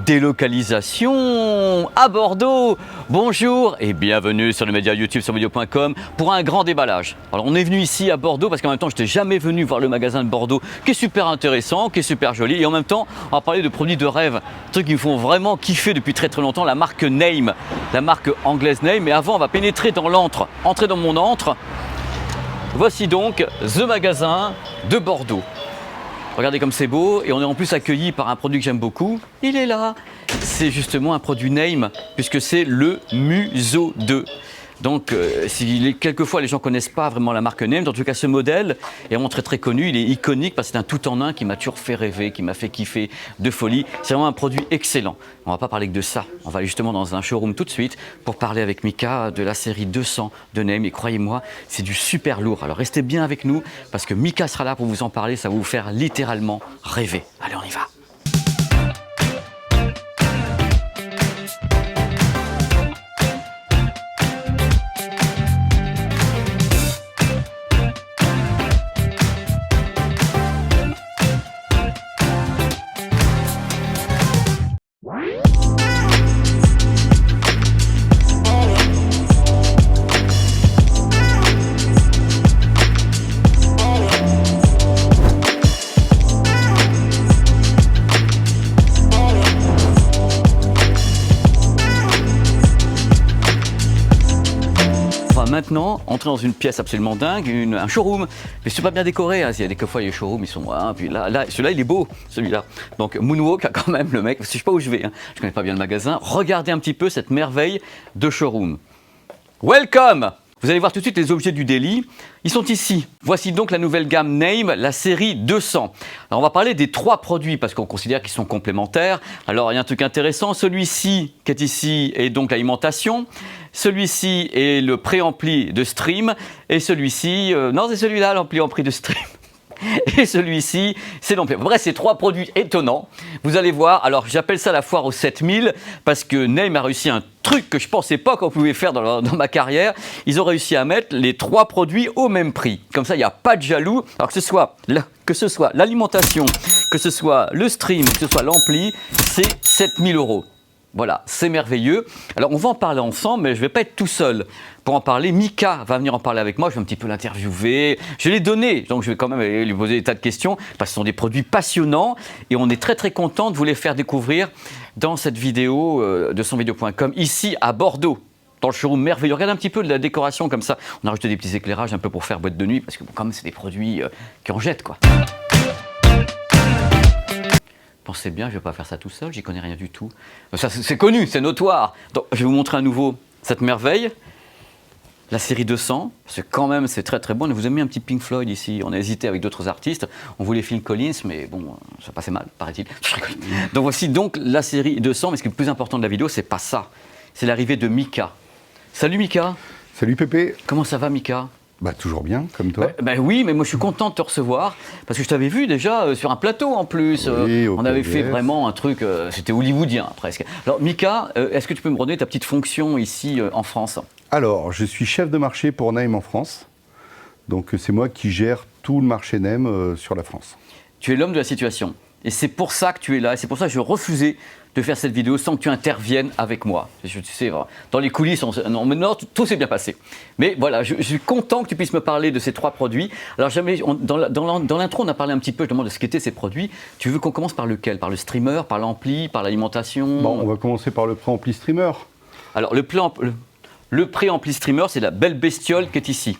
délocalisation à Bordeaux. Bonjour et bienvenue sur le média YouTube surmedio.com pour un grand déballage. Alors on est venu ici à Bordeaux parce qu'en même temps je n'étais jamais venu voir le magasin de Bordeaux qui est super intéressant, qui est super joli, et en même temps on va parler de produits de rêve, trucs qui me font vraiment kiffer depuis très longtemps, la marque Name, la marque anglaise Name. Mais avant on va pénétrer dans l'antre, entrer dans mon antre. Voici donc The Magasin de Bordeaux. Regardez comme c'est beau, et on est en plus accueilli par un produit que j'aime beaucoup. Il est là. C'est justement un produit Name, puisque c'est le Muso 2. Donc, quelquefois les gens ne connaissent pas vraiment la marque Name, en tout cas ce modèle est vraiment très connu, il est iconique parce que c'est un tout en un qui m'a toujours fait rêver, qui m'a fait kiffer de folie. C'est vraiment un produit excellent. On ne va pas parler que de ça, on va aller justement dans un showroom tout de suite pour parler avec Mika de la série 200 de Name, et croyez-moi, c'est du super lourd. Alors restez bien avec nous parce que Mika sera là pour vous en parler, ça va vous faire littéralement rêver. Allez, on y va. Maintenant, entrer dans une pièce absolument dingue, un showroom, mais c'est pas bien décoré. Hein. Il y a des fois les showrooms, ils sont puis là, celui-là il est beau, celui-là. Donc Moonwalk, quand même le mec, je sais pas où je vais, hein. Je connais pas bien le magasin. Regardez un petit peu cette merveille de showroom. Welcome. Vous allez voir tout de suite les objets du daily. Ils sont ici. Voici donc la nouvelle gamme Name, la série 200. Alors on va parler des 3 produits parce qu'on considère qu'ils sont complémentaires. Alors il y a un truc intéressant. Celui-ci qui est ici est donc l'alimentation. Celui-ci est le préampli de stream. Et celui-ci, non c'est celui-là l'ampli de stream. Et celui-ci, c'est l'ampli. Bref, c'est 3 produits étonnants. Vous allez voir, alors j'appelle ça la foire aux 7000 parce que Name a réussi un truc que je ne pensais pas qu'on pouvait faire dans ma carrière. Ils ont réussi à mettre les 3 produits au même prix. Comme ça, il n'y a pas de jaloux. Alors que ce soit l'alimentation, que ce soit le stream, que ce soit l'ampli, c'est 7000 €. Voilà, c'est merveilleux. Alors on va en parler ensemble, mais je ne vais pas être tout seul pour en parler. Mika va venir en parler avec moi, je vais un petit peu l'interviewer. Je l'ai donné, donc je vais quand même lui poser des tas de questions, parce que ce sont des produits passionnants, et on est très content de vous les faire découvrir dans cette vidéo de surmedio.com, ici à Bordeaux, dans le showroom merveilleux. Regardez un petit peu de la décoration comme ça. On a rajouté des petits éclairages un peu pour faire boîte de nuit, parce que quand même c'est des produits qui en jettent, quoi. Pensez bien, je ne vais pas faire ça tout seul, j'y connais rien du tout. Ça, c'est connu, c'est notoire. Donc, je vais vous montrer à nouveau cette merveille, la série 200. C'est quand même, c'est très bon. On vous a mis un petit Pink Floyd ici. On a hésité avec d'autres artistes. On voulait Phil Collins, mais bon, ça passait mal, paraît-il. Donc voici donc la série 200. Mais ce qui est le plus important de la vidéo, c'est pas ça. C'est l'arrivée de Mika. Salut Mika. Salut Pépé. Comment ça va Mika ? Bah toujours bien, comme toi. Oui, mais moi je suis content de te recevoir, parce que je t'avais vu déjà sur un plateau en plus. Oui, on avait fait vraiment un truc, c'était hollywoodien presque. Alors Mika, est-ce que tu peux me redonner ta petite fonction ici en France ? Alors, je suis chef de marché pour Name en France. Donc c'est moi qui gère tout le marché Name sur la France. Tu es l'homme de la situation. Et c'est pour ça que tu es là, et c'est pour ça que je refusais de faire cette vidéo sans que tu interviennes avec moi. Tu sais, dans les coulisses, non, tout s'est bien passé. Mais voilà, je suis content que tu puisses me parler de ces 3 produits. Alors, dans l'intro, on a parlé un petit peu justement de ce qu'étaient ces produits. Tu veux qu'on commence par lequel ? Par le streamer, par l'ampli, par l'alimentation ? Bon, on va commencer par le préampli streamer. Alors, le préampli streamer, c'est la belle bestiole qui est ici.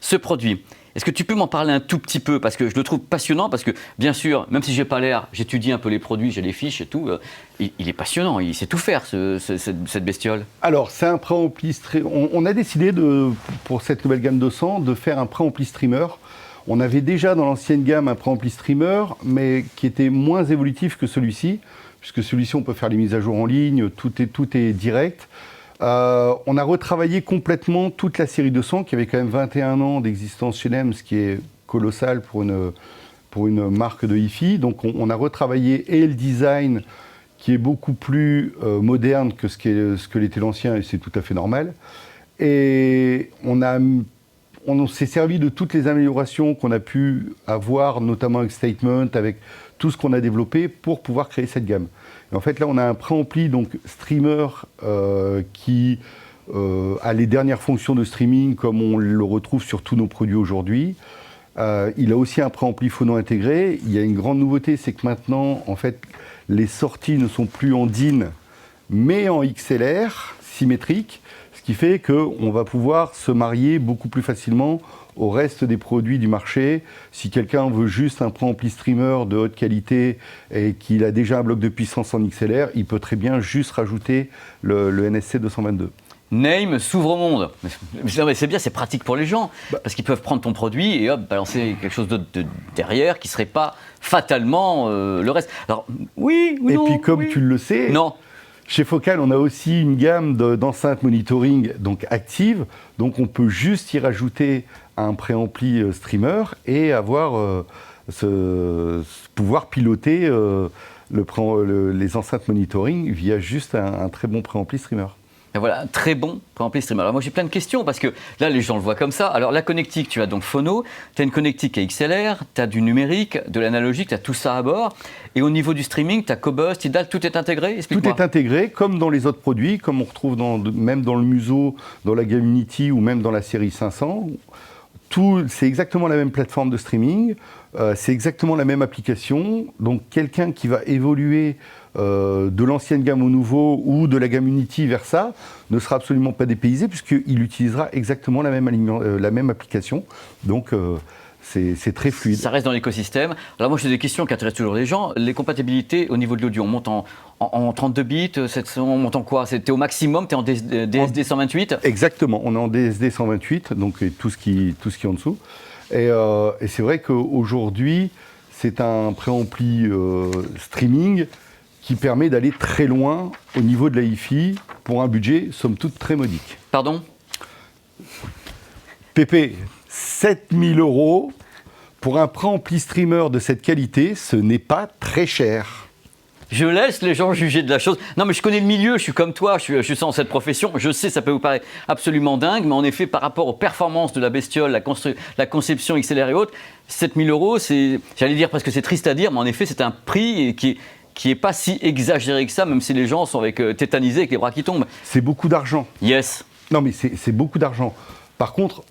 Ce produit. Est-ce que tu peux m'en parler un tout petit peu ? Parce que je le trouve passionnant, parce que bien sûr, même si je n'ai pas l'air, j'étudie un peu les produits, j'ai les fiches et tout, il est passionnant, il sait tout faire, cette bestiole. Alors, c'est un préampli streamer. On a décidé, pour cette nouvelle gamme 200, de faire un préampli streamer. On avait déjà dans l'ancienne gamme un préampli streamer, mais qui était moins évolutif que celui-ci, puisque celui-ci, on peut faire les mises à jour en ligne, tout est direct. On a retravaillé complètement toute la série 200 qui avait quand même 21 ans d'existence chez Name, ce qui est colossal pour une marque de hi-fi. Donc on a retravaillé et le design qui est beaucoup plus moderne que ce que l'était l'ancien, et c'est tout à fait normal. Et on s'est servi de toutes les améliorations qu'on a pu avoir, notamment avec Statement, avec tout ce qu'on a développé pour pouvoir créer cette gamme. Et en fait, là, on a un préampli donc streamer qui a les dernières fonctions de streaming comme on le retrouve sur tous nos produits aujourd'hui. Il a aussi un préampli phono intégré. Il y a une grande nouveauté, c'est que maintenant, en fait, les sorties ne sont plus en DIN, mais en XLR symétrique, ce qui fait qu'on va pouvoir se marier beaucoup plus facilement au reste des produits du marché. Si quelqu'un veut juste un préampli streamer de haute qualité et qu'il a déjà un bloc de puissance en XLR, il peut très bien juste rajouter le NSC 222. Name s'ouvre au monde. Mais c'est bien, c'est pratique pour les gens, parce qu'ils peuvent prendre ton produit et hop, balancer quelque chose d'autre derrière qui ne serait pas fatalement le reste. Alors, oui ou et non. Et puis, comme tu le sais, non. Chez Focal, on a aussi une gamme d'enceintes monitoring donc actives, donc on peut juste y rajouter un préampli streamer et avoir pouvoir piloter les enceintes monitoring via juste un très bon préampli streamer. Et voilà, un très bon préampli streamer. Alors moi j'ai plein de questions parce que là les gens le voient comme ça. Alors la connectique, tu as donc phono, tu as une connectique à XLR, tu as du numérique, de l'analogique, tu as tout ça à bord. Et au niveau du streaming, tu as Cobus, Tidal, tout est intégré? Tout est intégré comme dans les autres produits, comme on retrouve même dans le Muso, dans la gamme Unity ou même dans la série 500. C'est exactement la même plateforme de streaming, c'est exactement la même application. Donc quelqu'un qui va évoluer de l'ancienne gamme au nouveau ou de la gamme Unity vers ça ne sera absolument pas dépaysé puisqu'il utilisera exactement la même application. Donc c'est très fluide. Ça reste dans l'écosystème. Alors moi j'ai des questions qui intéressent toujours les gens. Les compatibilités au niveau de l'audio, on monte en 32 bits, on monte en quoi? T'es au maximum, tu es en DSD 128? Exactement, on est en DSD 128, donc tout ce qui est en dessous. Et c'est vrai qu'aujourd'hui, c'est un préampli streaming qui permet d'aller très loin au niveau de la hi-fi pour un budget, somme toute, très modique. Pardon? Pépé, 7 000 € pour un préampli streamer de cette qualité, ce n'est pas très cher. Je laisse les gens juger de la chose. Non, mais je connais le milieu, je suis comme toi, je suis dans cette profession. Je sais, ça peut vous paraître absolument dingue, mais en effet, par rapport aux performances de la bestiole, la conception XLR et autres, 7 000 €, j'allais dire parce que c'est triste à dire, mais en effet, c'est un prix qui est pas si exagéré que ça, même si les gens sont tétanisés avec les bras qui tombent. C'est beaucoup d'argent. Yes. Non, mais c'est beaucoup d'argent. Par contre,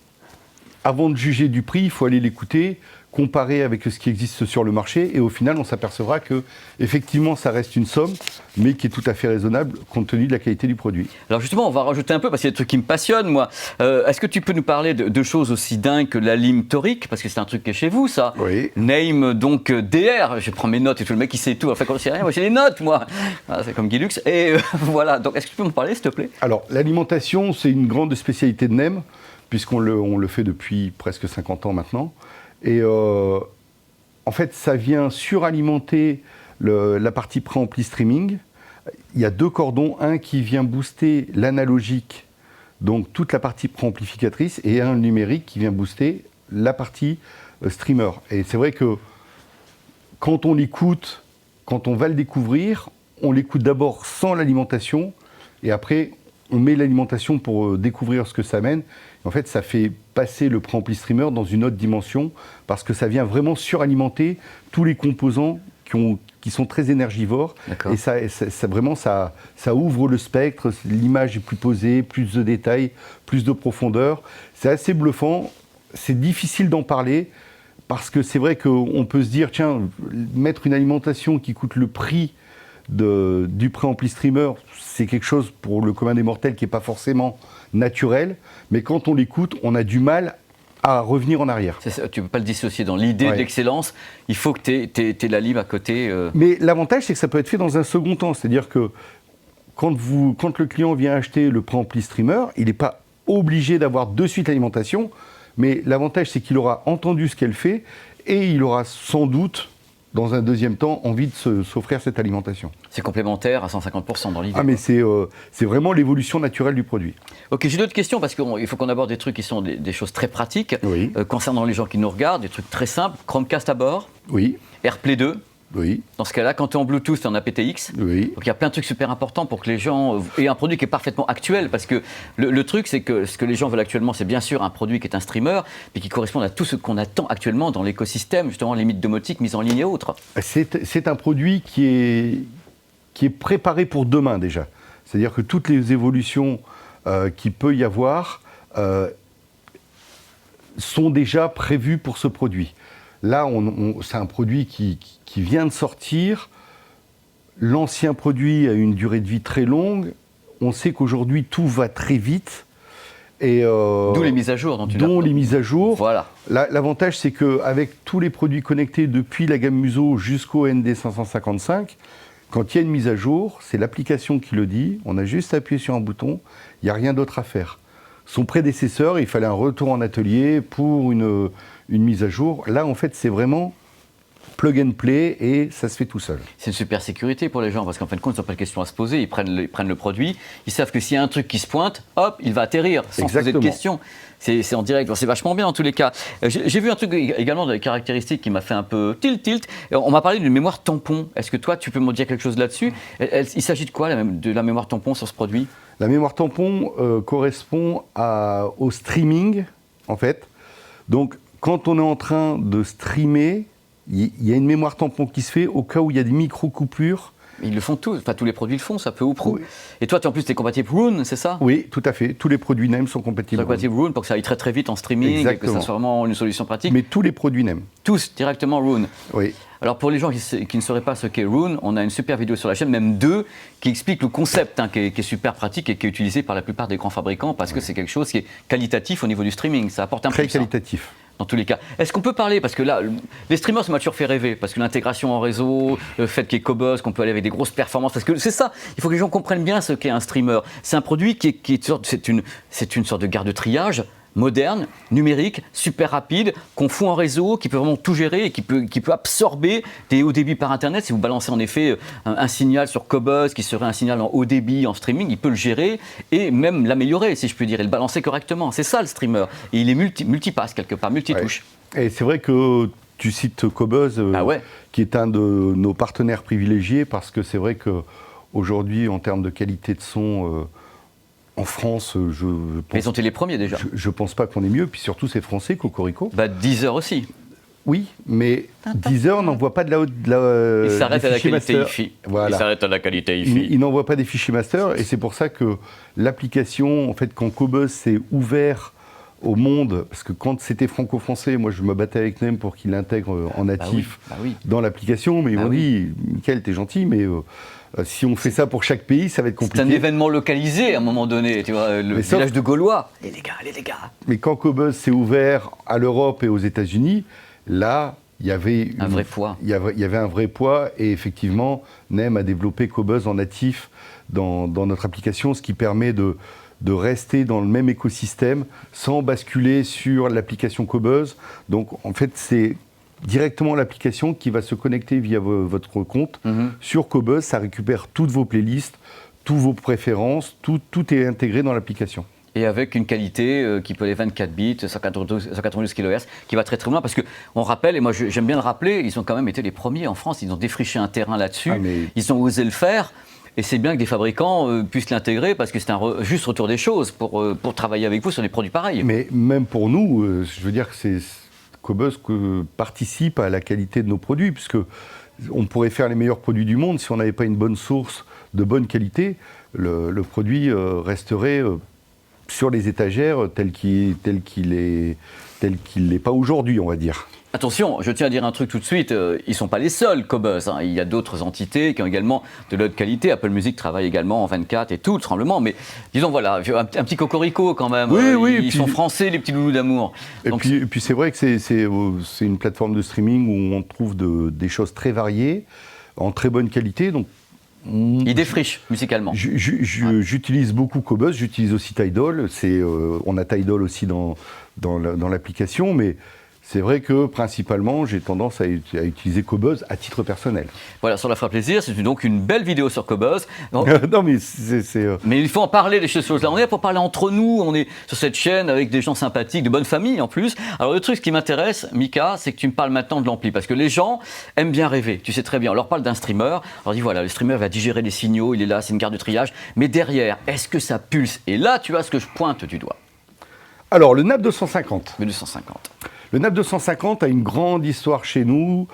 avant de juger du prix, il faut aller l'écouter, comparer avec ce qui existe sur le marché, et au final, on s'apercevra que effectivement, ça reste une somme, mais qui est tout à fait raisonnable compte tenu de la qualité du produit. Alors justement, on va rajouter un peu, parce qu'il y a des trucs qui me passionnent, moi. Est-ce que tu peux nous parler de choses aussi dingues que la lime torique, parce que c'est un truc qui est chez vous, ça. Oui. Name, donc DR, je prends mes notes et tout, le mec, il sait tout. Enfin, quand c'est rien, moi, j'ai les notes, moi. Ah, c'est comme Guilux. Et voilà, donc est-ce que tu peux me parler, s'il te plaît? Alors, l'alimentation, c'est une grande spécialité de NEM, puisqu'on le fait depuis presque 50 ans maintenant. Et en fait, ça vient suralimenter la partie préampli streaming. Il y a deux cordons, un qui vient booster l'analogique, donc toute la partie préamplificatrice, et un numérique qui vient booster la partie streamer. Et c'est vrai que quand on l'écoute, quand on va le découvrir, on l'écoute d'abord sans l'alimentation, et après on met l'alimentation pour découvrir ce que ça mène. En fait, ça fait passer le préampli streamer dans une autre dimension parce que ça vient vraiment suralimenter tous les composants qui sont très énergivores. Et ça ouvre le spectre, l'image est plus posée, plus de détails, plus de profondeur. C'est assez bluffant, c'est difficile d'en parler parce que c'est vrai qu'on peut se dire, tiens, mettre une alimentation qui coûte le prix du préampli streamer, c'est quelque chose pour le commun des mortels qui n'est pas forcément naturel, mais quand on l'écoute, on a du mal à revenir en arrière. Tu ne peux pas le dissocier dans l'idée de l'excellence, il faut que tu aies la lime à côté. Mais l'avantage, c'est que ça peut être fait dans un second temps, c'est-à-dire que quand le client vient acheter le préampli streamer, il n'est pas obligé d'avoir de suite l'alimentation, mais l'avantage, c'est qu'il aura entendu ce qu'elle fait et il aura sans doute dans un deuxième temps, envie de s'offrir cette alimentation. C'est complémentaire à 150% dans l'idée. Ah, mais c'est vraiment l'évolution naturelle du produit. Ok, j'ai d'autres questions parce qu'il faut qu'on aborde des trucs qui sont des choses très pratiques. Oui. Concernant les gens qui nous regardent, des trucs très simples. Chromecast à bord. Oui. AirPlay 2. Oui. Dans ce cas-là, quand tu es en Bluetooth, tu es en aptX. Oui. Donc il y a plein de trucs super importants pour que les gens aient un produit qui est parfaitement actuel. Parce que le truc, c'est que ce que les gens veulent actuellement, c'est bien sûr un produit qui est un streamer, mais qui correspond à tout ce qu'on attend actuellement dans l'écosystème, justement les mythes domotiques, mise en ligne et autres. C'est un produit qui est préparé pour demain déjà. C'est-à-dire que toutes les évolutions qu'il peut y avoir sont déjà prévues pour ce produit. Là, c'est un produit qui vient de sortir. L'ancien produit a une durée de vie très longue. On sait qu'aujourd'hui, tout va très vite. D'où les mises à jour dont tu Dont les mises à jour. Voilà. L'avantage, c'est qu'avec tous les produits connectés, depuis la gamme Muso jusqu'au ND555, quand il y a une mise à jour, c'est l'application qui le dit. On a juste à appuyer sur un bouton. Il n'y a rien d'autre à faire. Son prédécesseur, il fallait un retour en atelier pour une mise à jour. Là, en fait, c'est vraiment plug and play et ça se fait tout seul. C'est une super sécurité pour les gens parce qu'en fin de compte, ils n'ont pas de questions à se poser. Ils prennent le produit. Ils savent que s'il y a un truc qui se pointe, hop, il va atterrir sans se poser de questions. C'est en direct. C'est vachement bien en tous les cas. J'ai vu un truc également de caractéristique qui m'a fait un peu tilt. On m'a parlé d'une mémoire tampon. Est-ce que toi, tu peux me dire quelque chose là-dessus? Il s'agit de quoi, de la mémoire tampon sur ce produit? La mémoire tampon correspond au streaming, en fait. Donc, quand on est en train de streamer, il y a une mémoire tampon qui se fait au cas où il y a des micro-coupures. Ils le font tous, enfin tous les produits le font, ça peu ou prou. Oui. Et toi, en plus, tu es compatible Roon, c'est ça? Oui, tout à fait. Tous les produits NEM sont compatibles. Roon pour que ça aille très très vite en streaming. Exactement. Et que ça soit vraiment une solution pratique. Mais tous les produits NEM. Tous, directement Roon. Oui. Alors pour les gens qui ne sauraient pas ce qu'est Roon, on a une super vidéo sur la chaîne, même deux, qui expliquent le concept, qui est super pratique et qui est utilisé par la plupart des grands fabricants parce que c'est quelque chose qui est qualitatif au niveau du streaming. Ça apporte un plus. Très qualitatif. Dans tous les cas. Est-ce qu'on peut parler, parce que là, les streamers, ça m'a toujours fait rêver, parce que l'intégration en réseau, le fait qu'il y ait Cobuzz, qu'on peut aller avec des grosses performances, parce que c'est ça, il faut que les gens comprennent bien ce qu'est un streamer. C'est un produit c'est une sorte de garde de triage moderne, numérique, super rapide, qu'on fout en réseau, qui peut vraiment tout gérer et qui peut absorber des hauts débits par Internet. Si vous balancez en effet un signal sur Cobuzz, qui serait un signal en haut débit, en streaming, il peut le gérer et même l'améliorer, si je puis dire, et le balancer correctement. C'est ça le streamer. Et il est multipass quelque part, multitouche. Ouais. Et c'est vrai que tu cites Cobuzz, qui est un de nos partenaires privilégiés, parce que c'est vrai qu'aujourd'hui, en termes de qualité de son, en France, je pense... Mais ils ont été les premiers déjà. Je pense pas qu'on est mieux, puis surtout c'est français, Cocorico. Deezer aussi. Oui, mais Deezer n'envoie pas de la il s'arrête à la qualité hi-fi. Voilà. Il s'arrête à la qualité hi-fi. Il n'envoie pas des fichiers master, et c'est pour ça que l'application, en fait, quand Cobuzz s'est ouvert au monde, parce que quand c'était franco-français, moi je me battais avec NEM pour qu'il l'intègre en natif dans l'application, mais ils m'ont dit, Mickaël, t'es gentil, mais si on fait ça pour chaque pays, ça va être compliqué. C'est un événement localisé à un moment donné, tu vois, le village de Gaulois. Allez les gars. Mais quand Cobuzz s'est ouvert à l'Europe et aux États-Unis, là, il y avait un vrai poids. Il y avait un vrai poids, et effectivement, NEM a développé Cobuzz en natif dans notre application, ce qui permet de rester dans le même écosystème sans basculer sur l'application Cobuzz. Donc, en fait, c'est directement l'application qui va se connecter via votre compte sur Cobuzz. Ça récupère toutes vos playlists, toutes vos préférences, tout est intégré dans l'application. Et avec une qualité qui peut aller 24 bits, 192 kHz, qui va très très loin, parce qu'on rappelle, et moi j'aime bien le rappeler, ils ont quand même été les premiers en France, ils ont défriché un terrain là-dessus, ils ont osé le faire. Et c'est bien que des fabricants puissent l'intégrer parce que c'est un juste retour des choses pour travailler avec vous sur des produits pareils. Mais même pour nous, je veux dire que Cobuzz participe à la qualité de nos produits, puisque on pourrait faire les meilleurs produits du monde si on n'avait pas une bonne source de bonne qualité. Le produit resterait sur les étagères tel qu'il n'est pas aujourd'hui, on va dire. Attention, je tiens à dire un truc tout de suite, ils ne sont pas les seuls, Cobuzz. Il y a d'autres entités qui ont également de l'autre qualité. Apple Music travaille également en 24 et tout, tremblement. Mais disons, voilà, un petit cocorico quand même. Ils sont français, les petits loulous d'amour. Et puis c'est vrai que c'est une plateforme de streaming où on trouve des choses très variées, en très bonne qualité. Donc, il défriche musicalement. J'utilise beaucoup Cobuzz, j'utilise aussi Tidal. On a Tidal aussi dans l'application, mais C'est vrai que principalement, j'ai tendance à utiliser Cobuzz à titre personnel. Voilà, ça leur fera plaisir. C'est donc une belle vidéo sur Cobuzz. Non, mais c'est. Mais il faut en parler de ces choses-là. On est là pour parler entre nous. On est sur cette chaîne avec des gens sympathiques, de bonne famille en plus. Alors le truc, ce qui m'intéresse, Mika, c'est que tu me parles maintenant de l'ampli. Parce que les gens aiment bien rêver. Tu sais très bien. On leur parle d'un streamer. On leur dit voilà, le streamer va digérer les signaux. Il est là, c'est une carte de triage. Mais derrière, est-ce que ça pulse? Et là, tu as ce que je pointe du doigt. Alors, le NAP 250. Le 250. Le NAP 250 a une grande histoire chez nous,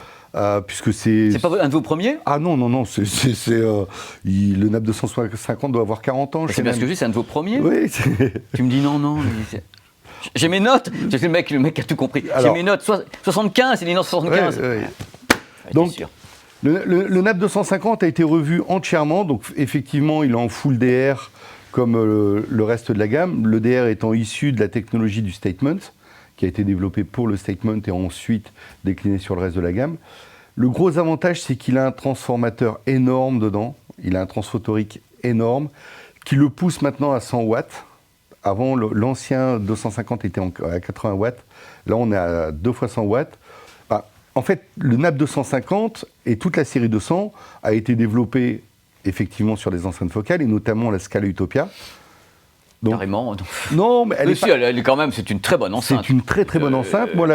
puisque c'est... C'est pas un de vos premiers? Ah non, le NAP 250 doit avoir 40 ans. C'est bien ce que je dis, c'est un de vos premiers? Oui. Tu me dis non. J'ai mes notes. Le mec a tout compris. J'ai mes notes. 75, il est né en 75. Ouais. Donc, le NAP 250 a été revu entièrement. Donc, effectivement, il est en full DR comme le reste de la gamme. Le DR étant issu de la technologie du statement, qui a été développé pour le statement et ensuite décliné sur le reste de la gamme. Le gros avantage, c'est qu'il a un transformateur énorme dedans. Il a un transphotorique énorme qui le pousse maintenant à 100 watts. Avant, l'ancien 250 était à 80 watts. Là, on est à 2 fois 100 watts. En fait, le NAP 250 et toute la série 200 a été développée effectivement sur des enceintes focales et notamment la Scala Utopia. Donc, carrément. Non, mais elle est quand même, c'est une très bonne enceinte. C'est une très très bonne enceinte. Moi,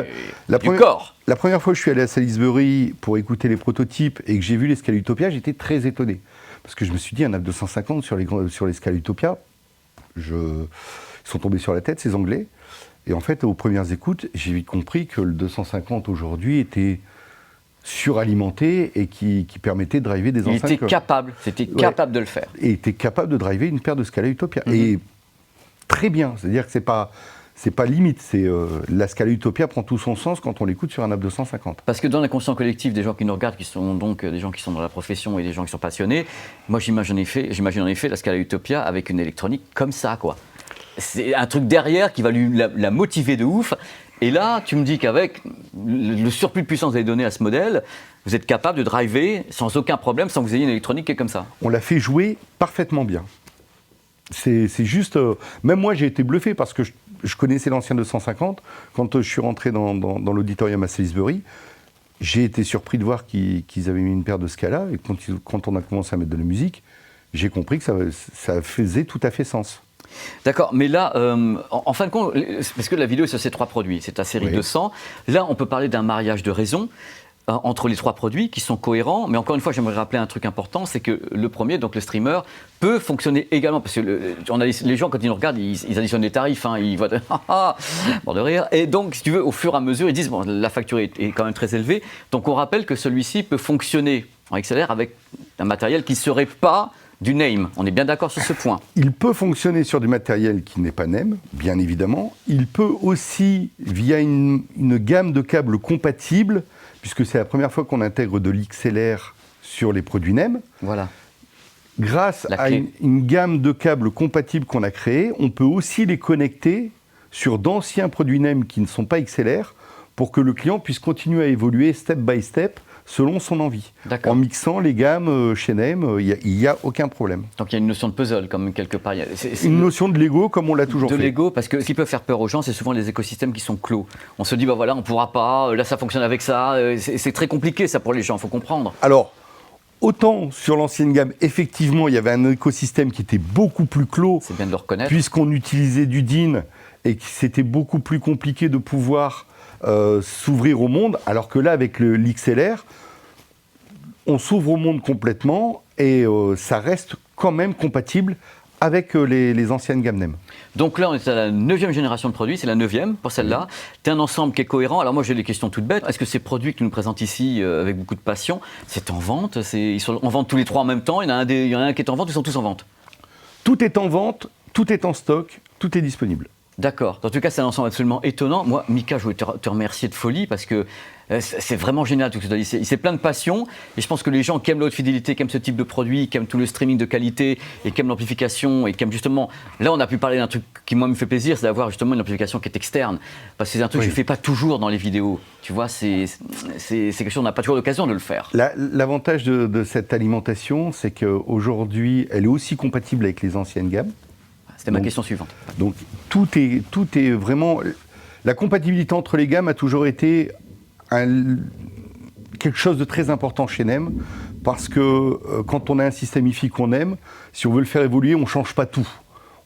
la première fois que je suis allé à Salisbury pour écouter les prototypes et que j'ai vu les Scala Utopia, j'étais très étonné. Parce que je me suis dit, un NAP 250 sur les Scala Utopia, ils sont tombés sur la tête, ces Anglais. Et en fait, aux premières écoutes, j'ai vite compris que le 250 aujourd'hui était suralimenté et qui permettait de driver des enceintes. C'était capable de le faire. Et était capable de driver une paire de Scala Utopia. Et très bien, c'est-à-dire que c'est pas limite, la Scala Utopia prend tout son sens quand on l'écoute sur un NAP 250. Parce que dans l'inconscient collectif des gens qui nous regardent, qui sont donc des gens qui sont dans la profession et des gens qui sont passionnés, moi j'imagine en effet la Scala Utopia avec une électronique comme ça, quoi. C'est un truc derrière qui va la motiver de ouf. Et là, tu me dis qu'avec le surplus de puissance que vous avez donné à ce modèle, vous êtes capable de driver sans aucun problème, sans que vous ayez une électronique qui est comme ça. On l'a fait jouer parfaitement bien. C'est juste... même moi, j'ai été bluffé parce que je connaissais l'ancien 250. Quand je suis rentré dans l'auditorium à Salisbury, j'ai été surpris de voir qu'ils avaient mis une paire de Scala. Et quand on a commencé à mettre de la musique, j'ai compris que ça faisait tout à fait sens. D'accord, mais là, en fin de compte, parce que la vidéo est sur ces trois produits, c'est ta série 200, là on peut parler d'un mariage de raison entre les trois produits qui sont cohérents, mais encore une fois j'aimerais rappeler un truc important, c'est que le premier, donc le streamer, peut fonctionner également, parce que les gens quand ils nous regardent, ils additionnent les tarifs, ils voient bord de rire, et donc si tu veux, au fur et à mesure, ils disent, bon, la facture est quand même très élevée, donc on rappelle que celui-ci peut fonctionner en XLR avec un matériel qui ne serait pas du NAME, on est bien d'accord sur ce point. Il peut fonctionner sur du matériel qui n'est pas NAME, bien évidemment. Il peut aussi, via une gamme de câbles compatibles, puisque c'est la première fois qu'on intègre de l'XLR sur les produits NAME. Voilà. Grâce à une gamme de câbles compatibles qu'on a créée, on peut aussi les connecter sur d'anciens produits NAME qui ne sont pas XLR, pour que le client puisse continuer à évoluer step by step, selon son envie. En mixant les gammes chez NAME, il n'y a aucun problème. Donc il y a une notion de puzzle, comme quelque part. Une notion de Lego, comme on l'a toujours fait. De Lego, parce que ce qui peut faire peur aux gens, c'est souvent les écosystèmes qui sont clos. On se dit, voilà, on ne pourra pas, là ça fonctionne avec ça. C'est très compliqué ça pour les gens, il faut comprendre. Alors, autant sur l'ancienne gamme, effectivement, il y avait un écosystème qui était beaucoup plus clos. C'est bien de le reconnaître. Puisqu'on utilisait du DIN et que c'était beaucoup plus compliqué de pouvoir s'ouvrir au monde, alors que là, avec l'XLR, on s'ouvre au monde complètement et ça reste quand même compatible avec les anciennes gammes NAME. Donc là, on est à la 9e génération de produits, c'est la 9e pour celle-là. C'est un ensemble qui est cohérent. Alors moi, j'ai des questions toutes bêtes. Est-ce que ces produits que tu nous présentes ici avec beaucoup de passion, c'est en vente? Ils sont en vente tous les trois en même temps? Il y en a un qui est en vente, ils sont tous en vente? Tout est en vente, tout est en stock, tout est disponible. D'accord. En tout cas, c'est un ensemble absolument étonnant. Moi, Mika, je voulais te remercier de folie parce que c'est vraiment génial tout ce que tu as dit. C'est plein de passion et je pense que les gens qui aiment la haute fidélité, qui aiment ce type de produit, qui aiment tout le streaming de qualité et qui aiment l'amplification et qui aiment justement... Là, on a pu parler d'un truc qui, moi, me fait plaisir, c'est d'avoir justement une amplification qui est externe. Parce que c'est un truc que je ne fais pas toujours dans les vidéos. Tu vois, c'est quelque chose, on n'a pas toujours l'occasion de le faire. L'avantage de cette alimentation, c'est qu'aujourd'hui, elle est aussi compatible avec les anciennes gammes. C'était ma question suivante. Donc tout est vraiment... La compatibilité entre les gammes a toujours été quelque chose de très important chez NEM, parce que quand on a un système hi-fi qu'on aime, si on veut le faire évoluer, on ne change pas tout.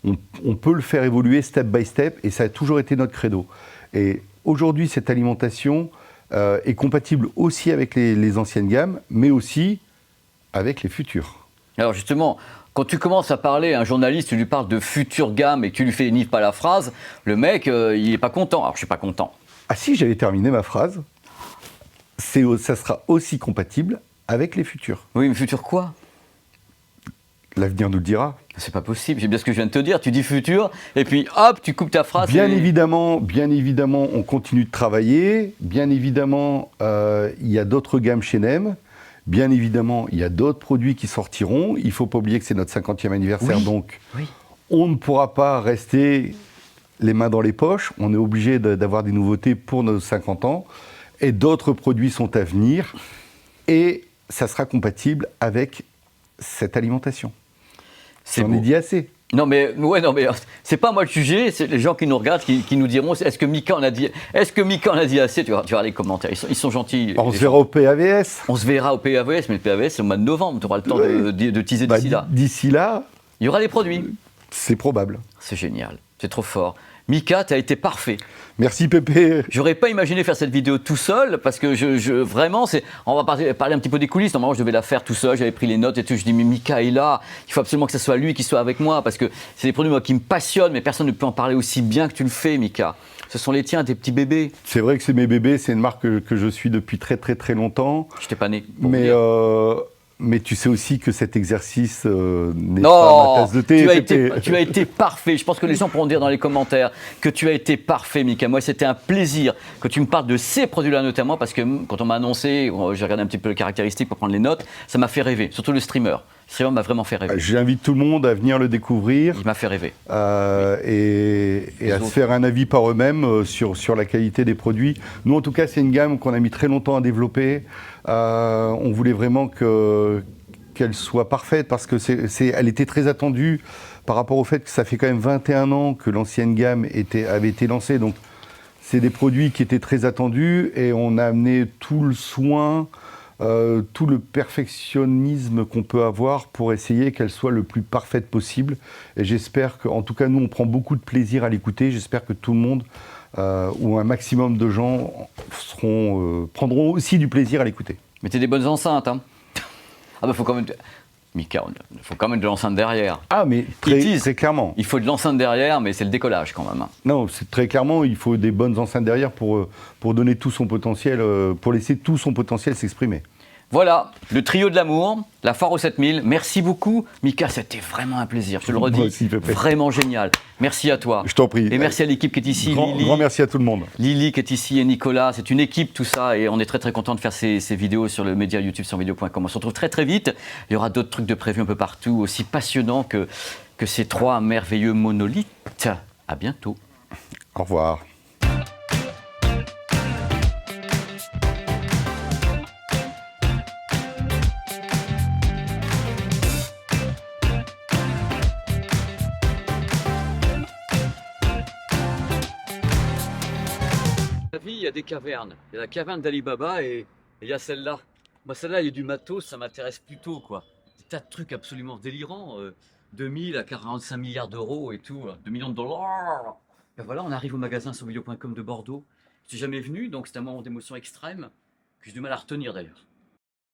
On peut le faire évoluer step by step, et ça a toujours été notre credo. Et aujourd'hui, cette alimentation est compatible aussi avec les anciennes gammes, mais aussi avec les futures. Alors justement, quand tu commences à parler à un journaliste, tu lui parles de future gamme et que tu lui fais ni pas la phrase, le mec, il n'est pas content. Alors je suis pas content. Ah si, j'avais terminé ma phrase. Ça sera aussi compatible avec les futures. Oui, mais futur quoi? L'avenir nous le dira. C'est pas possible, j'ai bien ce que je viens de te dire. Tu dis futur, et puis hop, tu coupes ta phrase. Bien évidemment, on continue de travailler. Bien évidemment, il y a d'autres gammes chez NEM. Bien évidemment, il y a d'autres produits qui sortiront. Il ne faut pas oublier que c'est notre 50e anniversaire, oui. donc oui. On ne pourra pas rester les mains dans les poches. On est obligé d'avoir des nouveautés pour nos 50 ans. Et d'autres produits sont à venir. Et ça sera compatible avec cette alimentation. J'en ai dit assez. Non mais c'est pas moi le sujet, c'est les gens qui nous regardent qui nous diront est-ce que Mika en a dit assez. Tu verras les commentaires, ils sont gentils. On se verra au PAVS. On se verra au PAVS, mais le PAVS c'est au mois de novembre, tu auras le temps de teaser d'ici là. D'ici là, il y aura des produits. C'est probable. C'est génial, c'est trop fort. Mika, tu as été parfait. Merci Pépé. J'aurais pas imaginé faire cette vidéo tout seul parce que vraiment, on va parler un petit peu des coulisses. Normalement, je devais la faire tout seul. J'avais pris les notes et tout. Je dis mais Mika est là. Il faut absolument que ce soit lui qui soit avec moi parce que c'est des produits moi, qui me passionnent, mais personne ne peut en parler aussi bien que tu le fais, Mika. Ce sont les tiens, tes petits bébés. C'est vrai que c'est mes bébés. C'est une marque que je suis depuis très très très longtemps. Je t'ai pas né. Mais tu sais aussi que cet exercice n'est pas ma tasse de thé. Tu as été parfait. Je pense que les gens pourront dire dans les commentaires que tu as été parfait, Mika. Moi, c'était un plaisir que tu me parles de ces produits-là notamment parce que quand on m'a annoncé, j'ai regardé un petit peu les caractéristiques pour prendre les notes, ça m'a fait rêver. Surtout le streamer. Le streamer m'a vraiment fait rêver. J'invite tout le monde à venir le découvrir. Il m'a fait rêver. Et à se faire un avis par eux-mêmes sur la qualité des produits. Nous, en tout cas, c'est une gamme qu'on a mis très longtemps à développer. On voulait vraiment qu'elle soit parfaite parce que elle était très attendue par rapport au fait que ça fait quand même 21 ans que l'ancienne gamme avait été lancée. Donc, c'est des produits qui étaient très attendus et on a amené tout le soin, tout le perfectionnisme qu'on peut avoir pour essayer qu'elle soit le plus parfaite possible. Et j'espère qu'en tout cas, nous, on prend beaucoup de plaisir à l'écouter. J'espère que tout le monde, ou un maximum de gens, prendront aussi du plaisir à l'écouter. Mettez des bonnes enceintes, hein. Ah bah faut quand même... Mika, il faut quand même de l'enceinte derrière. Ah mais très clairement. Il faut de l'enceinte derrière, mais c'est le décollage quand même. Non, c'est très clairement, il faut des bonnes enceintes derrière pour donner tout son potentiel, pour laisser tout son potentiel s'exprimer. Voilà, le trio de l'amour, la foire aux 7000. Merci beaucoup, Mika, c'était vraiment un plaisir. Je te le redis, moi aussi, vraiment génial. Merci à toi. Je t'en prie. Et merci à l'équipe qui est ici. Lily, grand merci à tout le monde. Lily qui est ici et Nicolas. C'est une équipe tout ça et on est très très content de faire ces vidéos sur le média YouTube sur vidéo.com. On se retrouve très très vite. Il y aura d'autres trucs de prévus un peu partout, aussi passionnants que ces trois merveilleux monolithes. À bientôt. Au revoir. Il y a des cavernes. Il y a la caverne d'Ali Baba et il y a celle-là. Moi, celle-là, il y a du matos, ça m'intéresse plutôt, quoi. Des tas de trucs absolument délirants. 2000 à 45 milliards d'euros et tout, 2 millions de dollars. Et voilà, on arrive au magasin sur vidéo.com de Bordeaux. Je suis jamais venu, donc c'est un moment d'émotion extrême que j'ai du mal à retenir d'ailleurs.